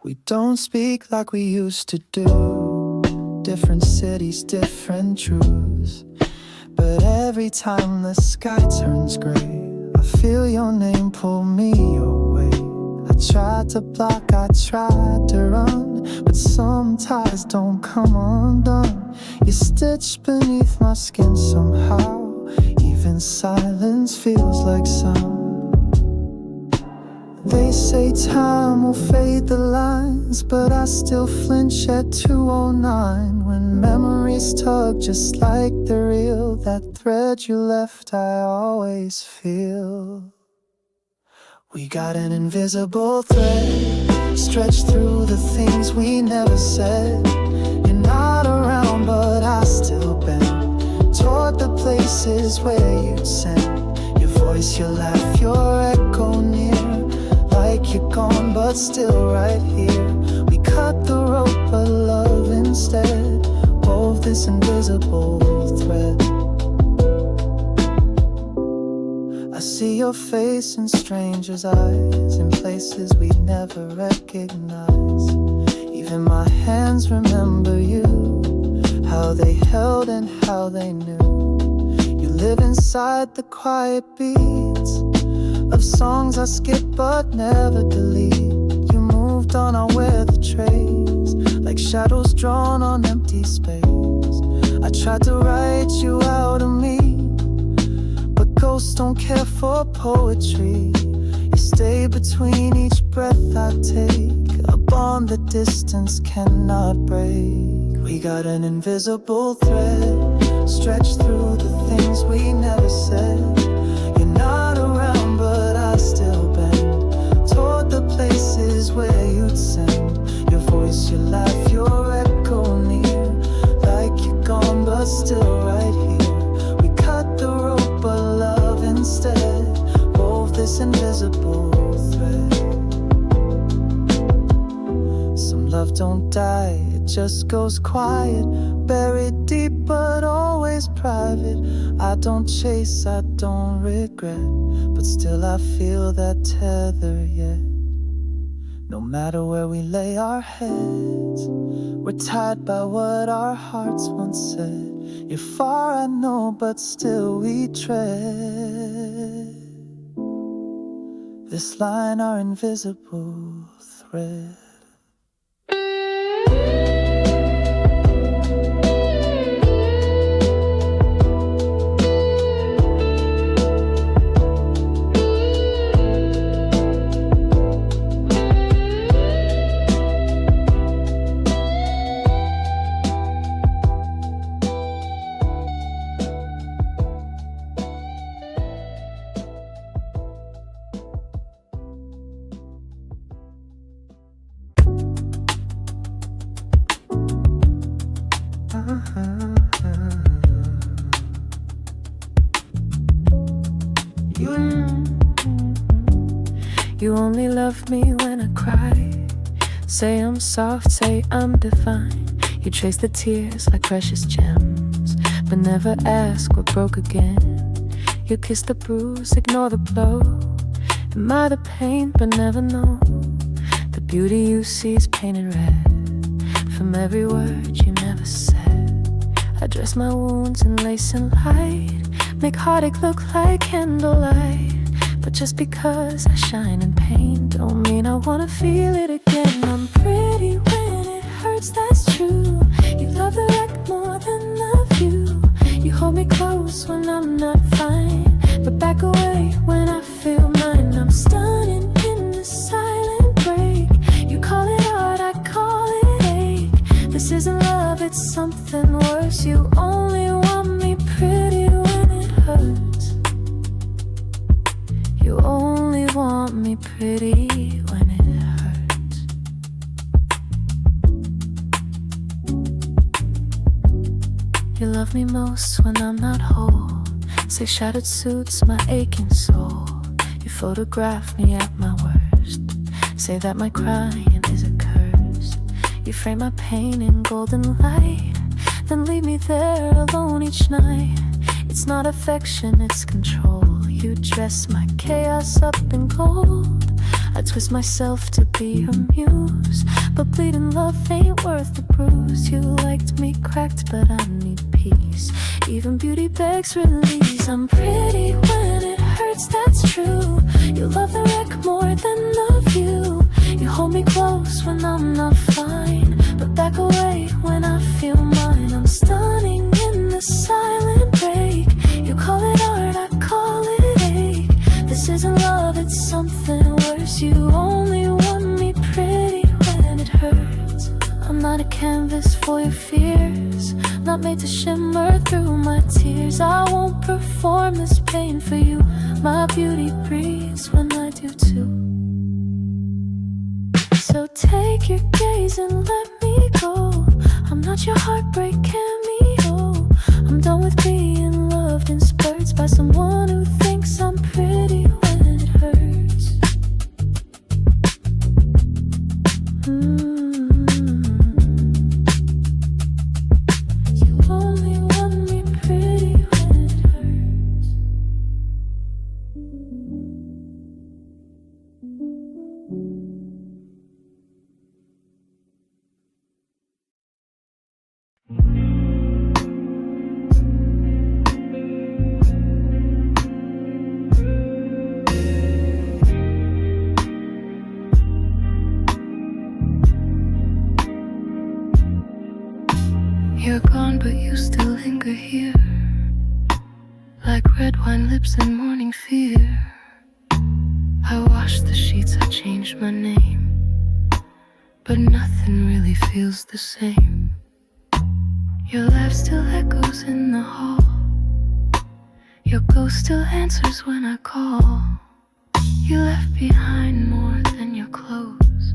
We don't speak like we used to do. Different cities, different truths. But every time the sky turns gray, I feel your name pull me away. I tried to block, I tried to run, but some ties don't come undone. You're stitched beneath my skin somehow. Even silence feels like sound. They say time will fade the lines, but I still flinch at 2:09 when memories tug just like they're real. That thread you left I always feel. We got an invisible thread stretched through the things we never said. You're not around but I still bend toward the places where you'd send. Your voice, your laugh, your echo near, like you're gone but still right here. We cut the rope of love instead, wove this invisible thread. I see your face in strangers' eyes, in places we never recognize. Even my hands remember you, how they held and how they knew. You live inside the quiet beats of songs I skip but never delete. You moved on, I wear the trace, like shadows drawn on empty space. I tried to write you out of me, but ghosts don't care for poetry. You stay between each breath I take, a bond that distance cannot break. We got an invisible thread stretched through the things we never said. You're not around but I still bend toward the places where you'd send. Your voice, your laugh, your echo near, like you're gone but still right here. We cut the rope of love instead, wove this invisible thread. Some love don't die, it just goes quiet, buried deep but always private. I don't chase, I don't regret, but still I feel that tether yet. No matter where we lay our heads, we're tied by what our hearts once said. You're far, I know, but still we tread this line, our invisible thread. You only love me when I cry. Say I'm soft, say I'm divine. You trace the tears like precious gems, but never ask what broke again. You kiss the bruise, ignore the blow. Admire the pain, but never know the beauty you see is painted red from every word you never said. I dress my wounds in lace and light, make heartache look like candlelight. But just because I shine in pain don't mean I wanna feel it again. I'm pretty when it hurts, that's true. You love the wreck more than the view. You hold me close when I'm not fine, but back away when I feel mine. I'm stunning in the silent break. You call it art, I call it ache. This isn't love, it's something worse. You only want me pretty when it hurts. You only want me pretty when it hurts. You love me most when I'm not whole. Say shattered suits my aching soul. You photograph me at my worst. Say that my crying is a curse. You frame my pain in golden light, then leave me there alone each night. It's not affection, it's control. You dress my chaos up in gold. I twist myself to be her muse, but bleeding love ain't worth the bruise. You liked me cracked, but I need peace. Even beauty begs release. I'm pretty when it hurts, that's true. You love the wreck more than the view. You hold me close when I'm not fine, but back away when I feel mine. I'm stunning in the silent break. You call it art, I call it ache. This isn't love, it's something worse. You only want me pretty when it hurts. I'm not a canvas for your fears, not made to shimmer through my tears. I won't perform this pain for you. My beauty breathes when I do too. So take your gaze and let me go. I'm not your heartbreak cameo. I'm done with being loved in spurts by someone who thinks I'm pretty when it hurts. You only want me pretty when it hurts. You're gone, but you still linger here, like red wine lips in morning fear. I washed the sheets, I changed my name, but nothing really feels the same. Your laugh still echoes in the hall. Your ghost still answers when I call. You left behind more than your clothes,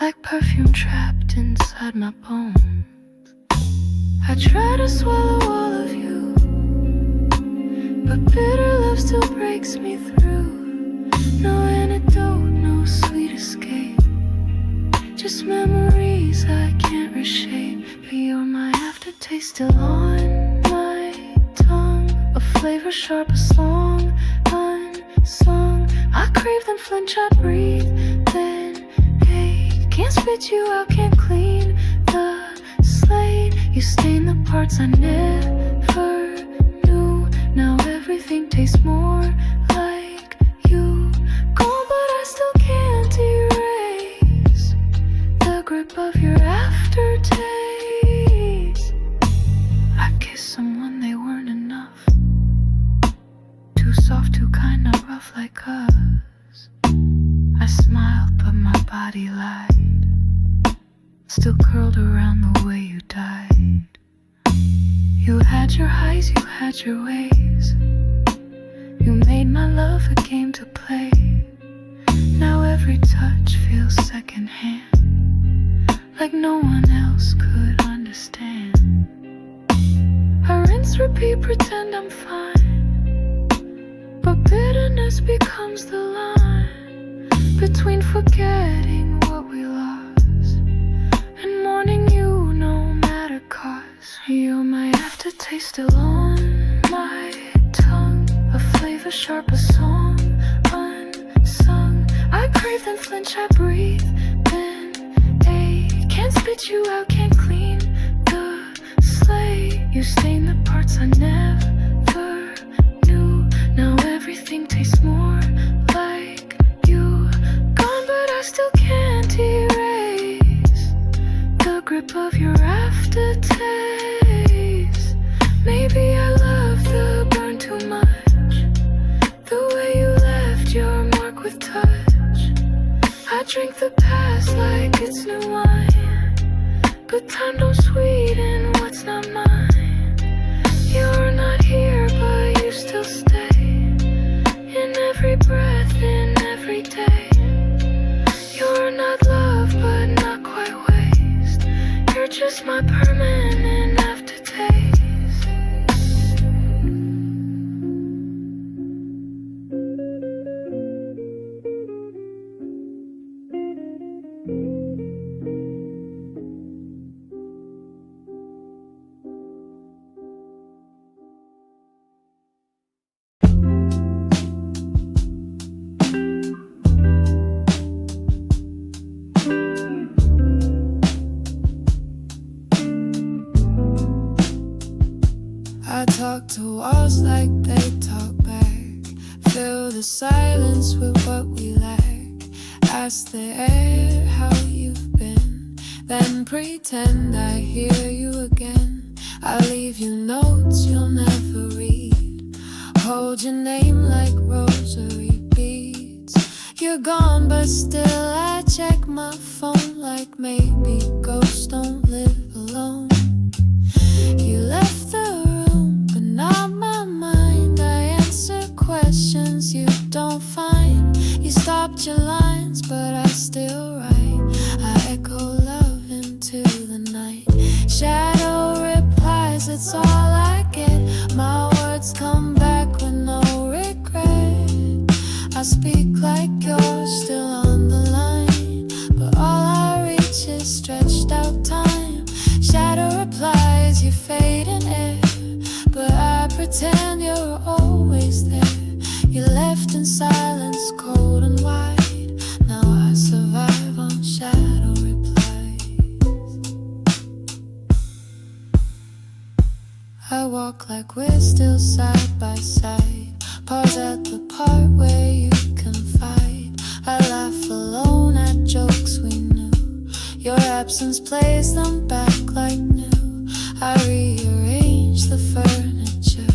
like perfume trapped inside my bones. I try to swallow all of you, but bitter love still breaks me through. No antidote, no sweet escape, just memories I can't reshape. But you're my aftertaste still on my tongue, a flavor sharp as song unsung. I crave then flinch, I breathe then ache. Can't spit you out, can't clean the slate. You stain the parts I never knew. Now everything tastes more like you. Gone, but I still can't erase the grip of your aftertaste. I kissed someone, they weren't enough. Too soft, too kind, not rough like us. I smiled, but my body lied, still curled around the way you died. You had your highs, you had your ways. You made my love a game to play. Now every touch feels secondhand, like no one else could understand. I rinse, repeat, pretend I'm fine, but bitterness becomes the line between forgetting what we lost and mourning you no matter cost. You're my aftertaste still on my tongue, a flavor sharp as song unsung. I crave then flinch, I breathe then ache. Can't spit you out, can't clean the slate. You stain the parts I never knew. Now everything tastes more like you. Gone, but I still can't erase the grip of your aftertaste. Maybe I love the burn too much, the way you left your mark with touch. I drink the past like it's new wine, but time don't sweeten what's not mine. You're not here, but you still stay in every breath, in every day. You're not love, but not quite waste. You're just my permanent aftertaste. talk to walls like they talk back. Fill the silence with what we lack. Ask the air how you've been, then pretend I hear you again. I'll leave you notes you'll never read. Hold your name like rosary beads. You're gone but still I check my phone like maybe ghosts don't live alone. You left the room but not my mind. I answer questions you don't find. You stopped your lines but I still write. I echo love into the night. Shadow replies, it's all I get. My words come back with no regret. I speak like you're still on the line, but all I reach is stretched out time. Shadow replies, you fade in air, but I pretend you're always there. You left in silence, cold and wide. Now I survive on shadow replies. I walk like we're still side by side. Pause at the part where you confide. I laugh alone at jokes we knew. Your absence plays them back like new. I rearrange the furniture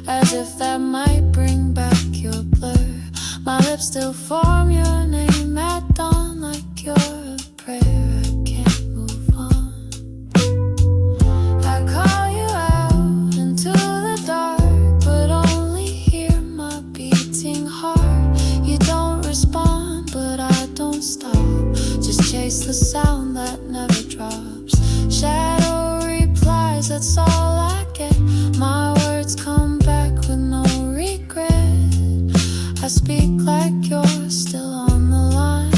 as if that might bring back your blur. My lips still form your name at dawn like you're a prayer. I can't move on. I call you out into the dark, but only hear my beating heart. You don't respond, but I don't stop. Just chase the sound that never drops. Shadow replies, that's all I get. My words come back with no regret. I speak like you're still on the line,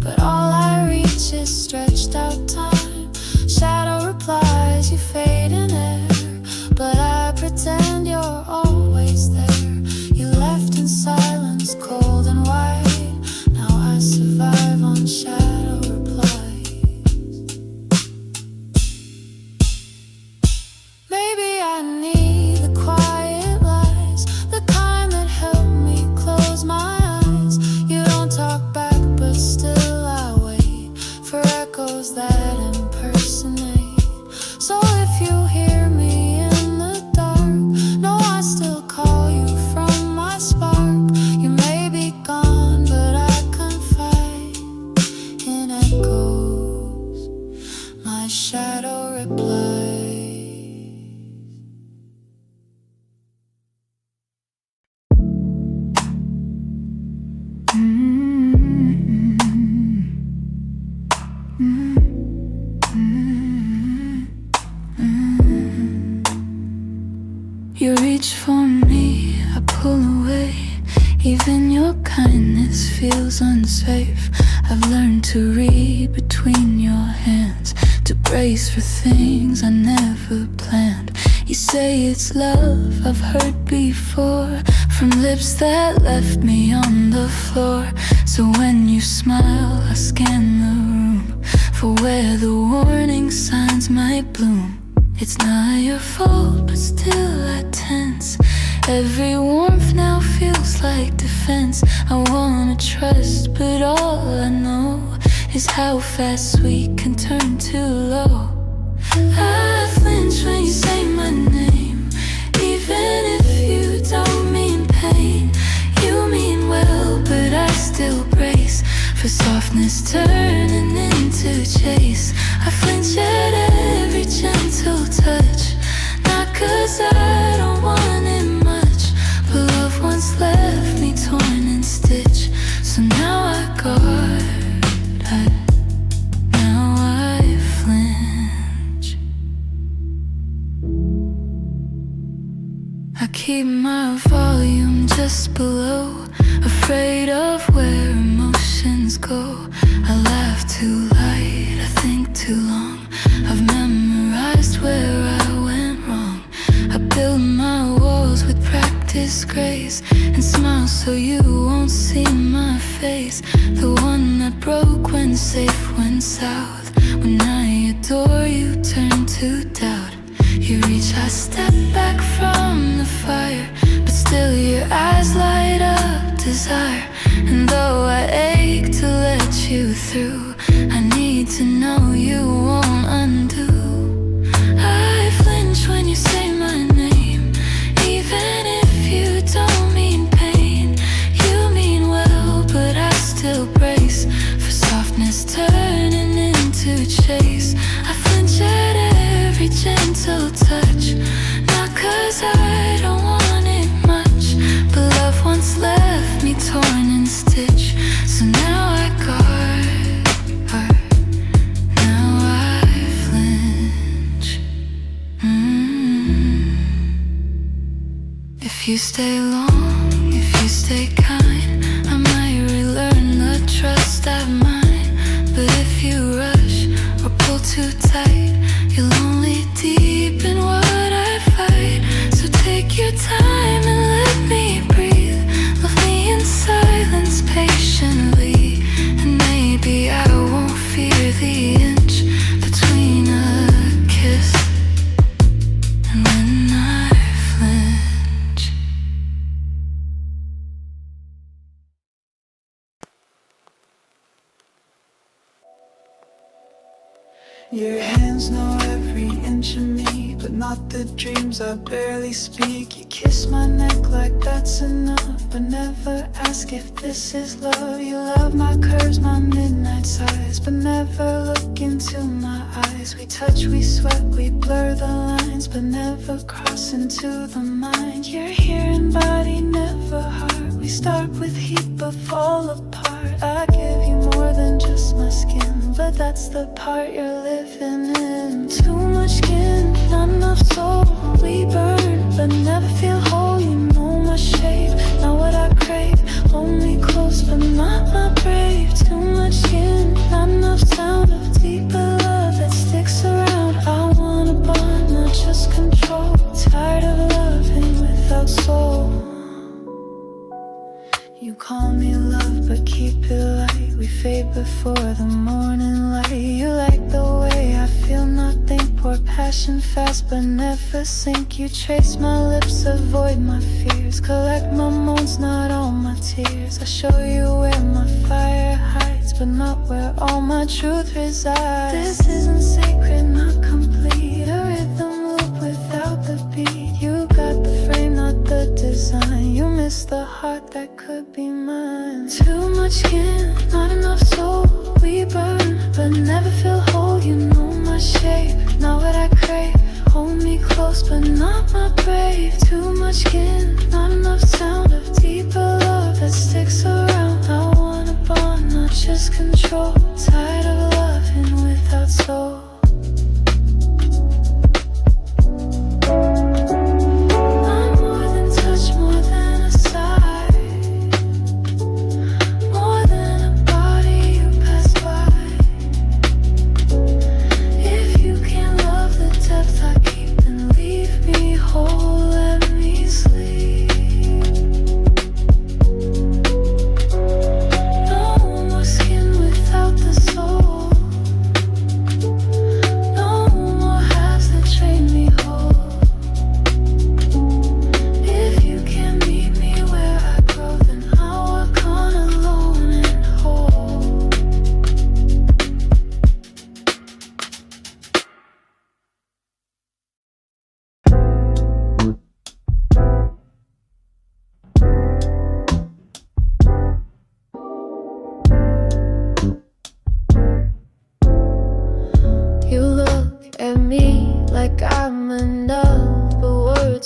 but all I reach is stretched out time. Shadow replies, you fade in air, but I pretend you're always there. You left in silence, cold and white. Now I survive on shadow replies. Maybe I need the quiet lies, the kind that help me close my eyes. You don't talk back, but still I wait for echoes that impersonate. So if you hear me in the dark, know I still call you from my spark. You may be gone, but I confide in echoes. My shadow replies. You reach for me, I pull away. Even your kindness feels unsafe. I've learned to read between your hands, to brace for things I never planned. You say it's love I've heard before, from lips that left me on the floor. So when you smile, I scan the room for where the warning signs might bloom. It's not your fault, but still I tense. Every warmth now feels like defense. I wanna trust, but all I know is how fast we can turn too low. I flinch when you say my name, even if you don't mean pain. You mean well, but I still brace for softness turning into chase. I flinch at every gentle touch, not 'cause I don't want it much, but love once left me torn and stitched. So now I guard, now I flinch. I keep my volume just below, afraid of where emotions go. I laugh too light, I think too long. I've memorized where I went wrong. I build my walls with practice grace, and smile so you won't see my face. The one that broke when safe went south. When I adore you, turn to doubt. You You reach, I step back from the fire, but still your eyes light up desire. And though I ache to let you through, I need to know you won't undo. I flinch when you say my name, even if you don't mean pain. You mean well, but I still brace for softness turning into chase. I flinch at every gentle touch, not 'cause I don't want it much, but love once left me torn and stitched. So now I guard, now I flinch. If you stay long, if you stay kind, I might relearn the trust I've mine. But if you rush or pull too tight, you'll only deepen what I fight. So take your time and let me breathe. Love me in silence patiently, and maybe I won't fear the inch between a kiss and when I flinch. Your hands know every inch of me, but not the dreams I barely speak. You kiss my neck like that's enough, but never ask if this is love. You love my curves, my midnight sighs, but never look into my eyes. We touch, we sweat, we blur the lines, but never cross into the mind. You're here in body, never heart. We start with heat but fall apart. I give you more than just my skin, but that's the part you're living in. Too much skin, not enough soul. We burn, but never feel whole. You know my shape, not what I crave. Hold me close, but not my brave. Too much skin, not enough sound of deeper love that sticks around. I want a bond, not just control. Tired of loving without soul. You call me love, but keep it light. We fade before the morning light. You like the way I feel, nothing. Pour passion fast, but never sink. You trace my lips, avoid my fears. Collect my moans, not all my tears. I show you where my fire hides, but not where all my truth resides. This isn't sacred, not complete. A rhythm loop without the beat. You got the frame, not the design. You miss the heart that could be mine. Too much skin, not enough soul. We burn, but never feel whole. You know my shape, not what I crave. Hold me close, but not my brave. Too much skin, not enough sound of deeper love that sticks around. I want a bond, not just control. Tired of loving without soul.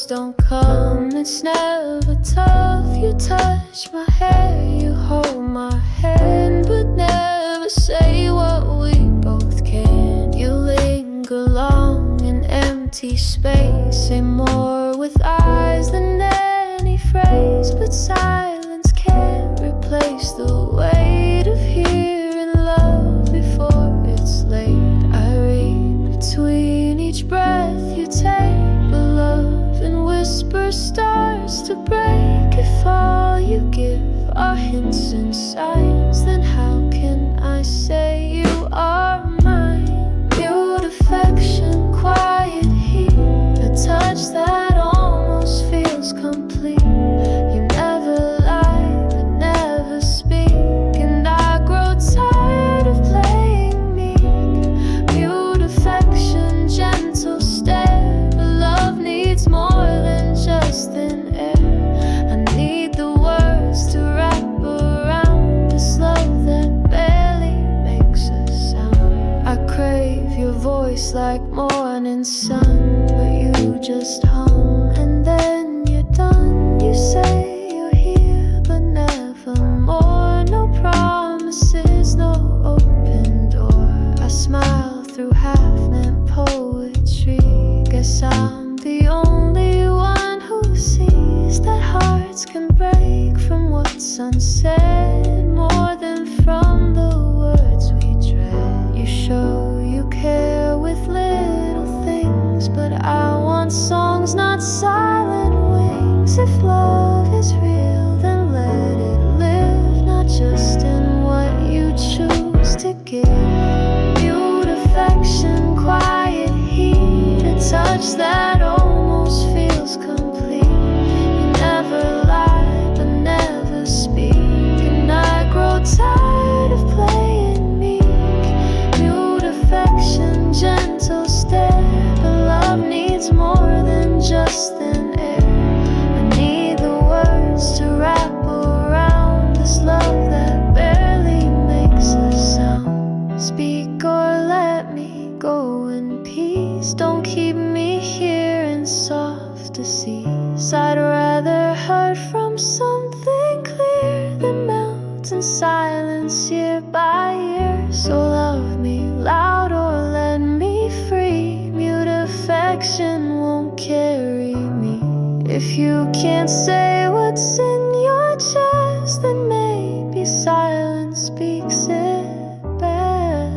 Don't come, it's never tough. You touch my hair, you hold my hand, but never say what we both can. You linger long in empty space, say more with eyes than any phrase, but silence can't replace the weight of hearing love before it's late. I read between each breath you take, but love and whisper starts to break. If all you give are hints and signs, then how can I say you are mine? Mute affection, quiet heat, your voice like morning sun, but you just hum and then you're done. You say you're here, but never more. No promises, no open door. I smile through half-meant poetry. Guess I'm the only one who sees that hearts can break from what's unsaid, more than from the words we dread. You show you care with little things, but I want songs, not silent wings. If love is real, then let it live, not just in what you choose to give. Mute affection, quiet heat, a touch that almost feels complete. You never lie, but never speak, and I grow tired of playing meek. Mute affection, gentle stare, but love needs more than just thin air. I need the words to wrap around this love that barely makes a sound. Speak or let me go in peace. Don't keep me here in soft disease. I'd rather hurt from something clear than melt in silence year by year. So love me loud or let me free. Mute affection won't carry me. If you can't say what's in your chest, then maybe silence speaks it best.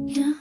Yeah,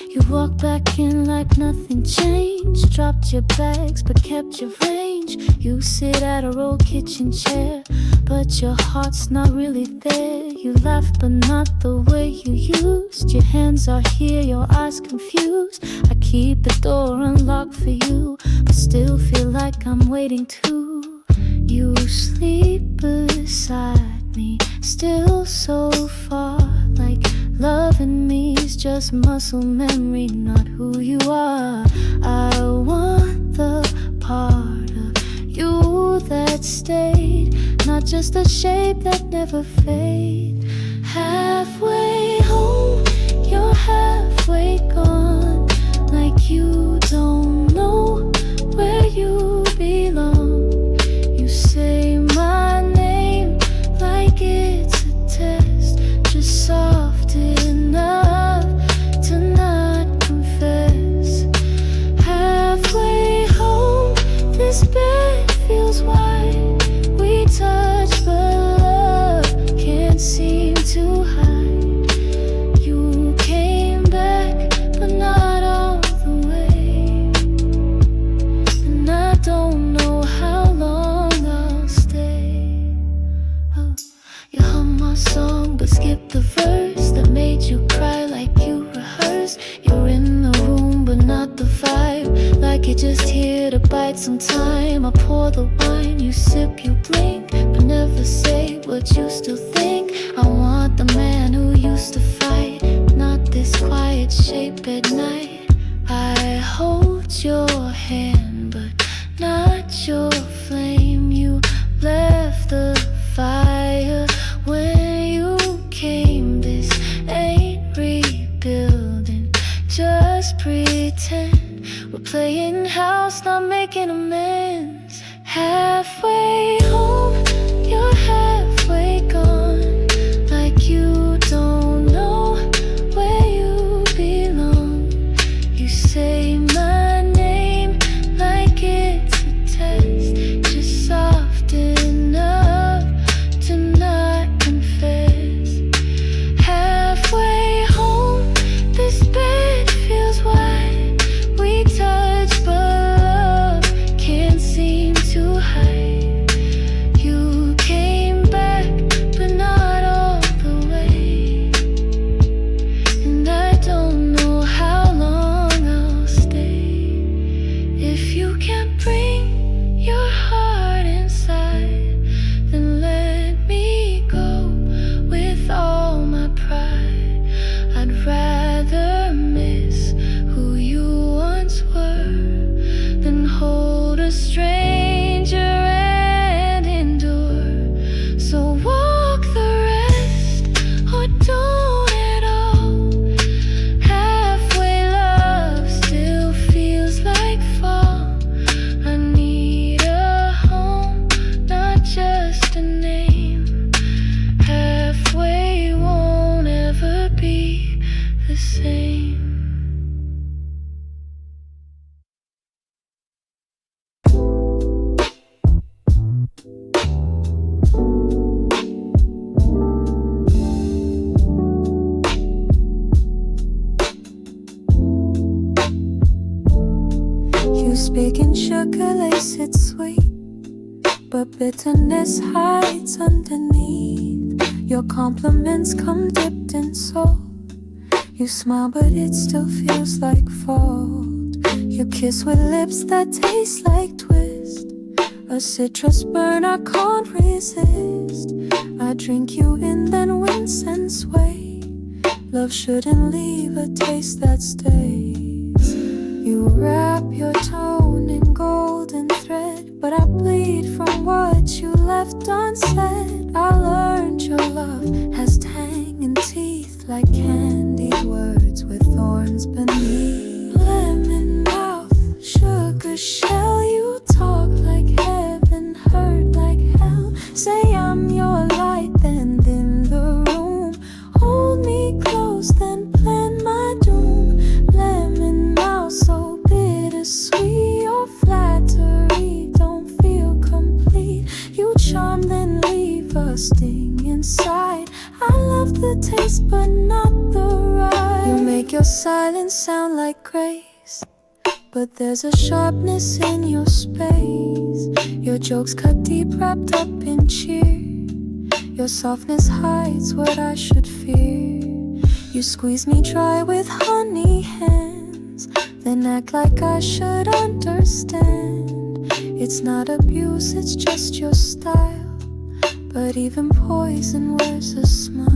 you walk back in like nothing changed. Dropped your bags but kept your range. You sit at our old kitchen chair, but your heart's not really there. You laugh but not the way you used. Your hands are here, your eyes confused. I keep the door unlocked for you, but still feel like I'm waiting too. You sleep beside me, still so far. Like loving me is just muscle memory, not who you are. I want the part of you that stayed, not just a shape that never fade. Halfway home, you're halfway gone. Like you don't know where you belong. You say my name like it's a test, just soft enough to not confess. Halfway home, this bed feels wide. We touch but love can't seem to hide. You came back but not all the way, and I don't know how long I'll stay. Oh, you hum my song but skip the verse that made you cry like you rehearsed. You're in the room but not the vibe, like you're just here to bite some time. I pour the wine, you sip, you blink, but never say what you still think. I want the man who used to fight, not this quiet shape at night. I hold your hand but not your flame. You left the fire when you came. This ain't rebuilding, just pretend. We're playing house, not making amends. Halfway home, you're halfway gone. Like you don't know where you belong. You say my name like it's a test, just soft enough to not confess. Halfway home, this bed feels wide. We touch but love can't seem to hide. You speak in sugar lace, it's sweet, but bitterness hides underneath. Your compliments come dipped in salt. You smile but it still feels like fault. You kiss with lips that taste like twist, a citrus burn I can't resist. I drink you in then wince and sway. Love shouldn't leave a taste that stays. You wrap your tone in golden thread, but I bleed from what you left unsaid. I learned your love has tang and teeth like candied words with thorns beneath. Lemon mouth, sugar shell, you talk like heaven, hurt like hell. Say I'm your light, then dim the room. Hold me close, then plan my doom. Lemon mouth, so bittersweet. Your flattery don't feel complete. You charm, then leave a sting inside. I love the taste, but not the ride. You make your silence sound like grace, but there's a sharpness in your space. Your jokes cut deep, wrapped up in cheer. Your softness hides what I should fear. You squeeze me dry with honey hands, then act like I should understand. It's not abuse, it's just your style, but even poison wears a smile.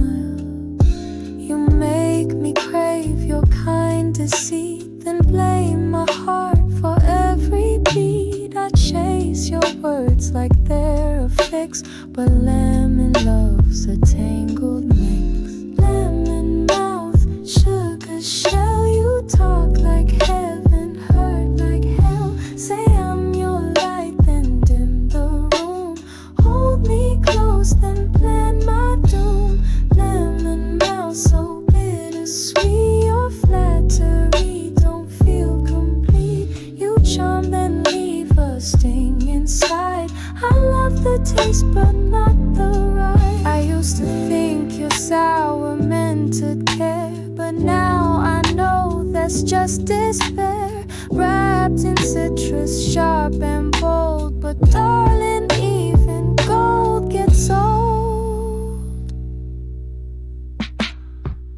You make me crave your kind deceit, then blame my heart for every beat. I chase your words like they're a fix, but lemon love's a tangled mix. Lemon mouth, sugar shell, you talk like heaven, hurt like hell. Say I'm your light, then dim the room. Hold me close, then plan my doom. Lemon mouth, so bittersweet. Your flattery don't feel complete. You charm, then leave a sting inside. I love the taste, but not the ride. I used to think you're sour, meant to care, but now I know that's just despair. Wrapped in citrus, sharp and bold, but darling, even gold gets old.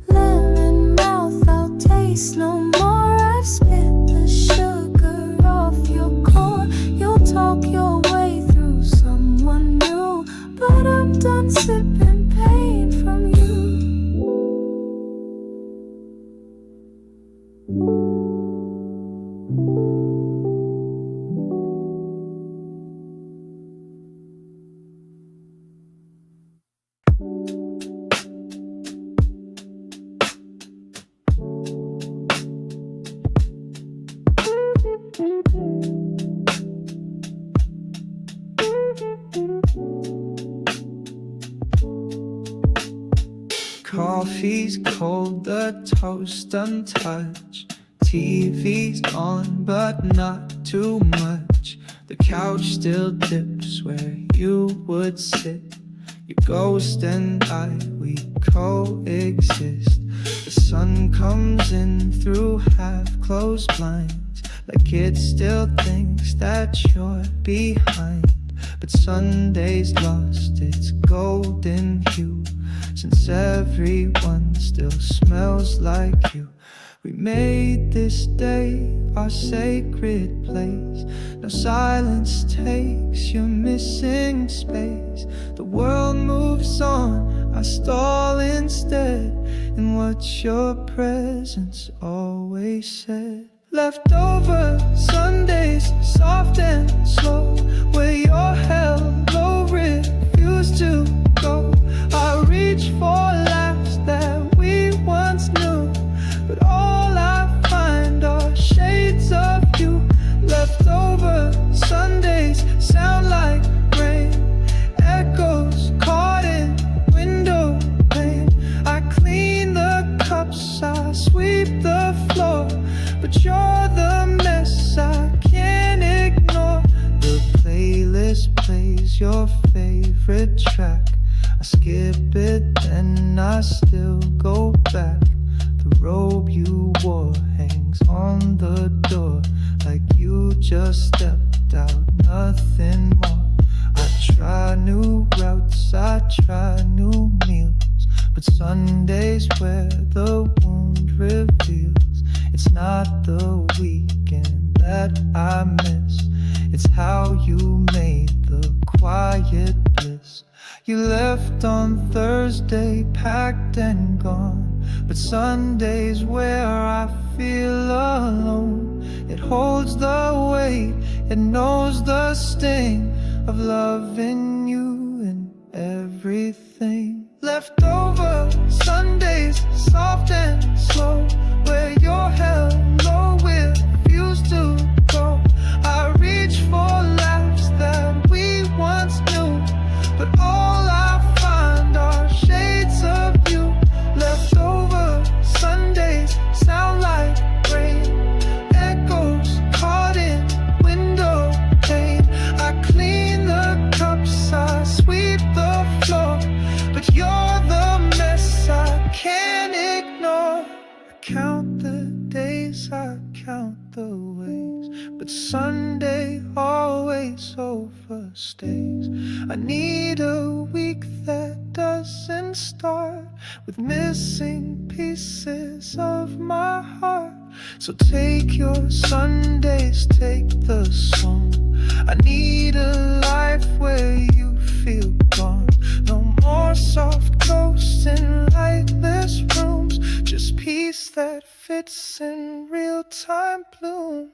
Lemon mouth, I'll taste no more. I've spit the sugar off your core. You'll talk your way through someone new, but I'm done sipping pain from you. Coffee's cold, the toast untouched. TV's on, but not too much. The couch still dips where you would sit. Your ghost and I, we coexist. The sun comes in through half-closed blinds, like it still thinks that you're behind. But Sunday's lost its golden hue, since everyone still smells like you. We made this day our sacred place. No silence takes your missing space. The world moves on, I stall instead. And what your presence always said. Leftover Sundays, soft and slow, where you're held low, refuse to go. I reach for laughs that we once knew, but all I find are shades of you. Leftover Sundays sound like rain, echoes caught in window pane. I clean the cups, I sweep the floor, but you're the mess I can't ignore. The playlist plays your favorite track. I skip it, then I still go back. The robe you wore hangs on the door, like you just stepped out, nothing more. I try new routes, I try new meals, but Sunday's where the wound reveals. It's not the weekend that I miss, it's how you made the quiet bliss. You left on Thursday, packed and gone, but Sunday's where I feel alone. It holds the weight, it knows the sting of loving you and everything. Leftover Sundays, soft and slow, where your hello will refuse to go. I reach for laughs that we once knew, but all I find are shades of you. Leftover Sundays sound like rain, echoes caught in window pane. I clean the cups, I sweep the floor, but you're the mess I can't ignore. I count the days, I count the ways, but Sunday always overstays. I need a week that doesn't start with missing pieces of my heart. So take your Sundays, take the song. I need a life where you feel gone. No more soft ghosts in lightless rooms, just peace that fits in real-time blooms.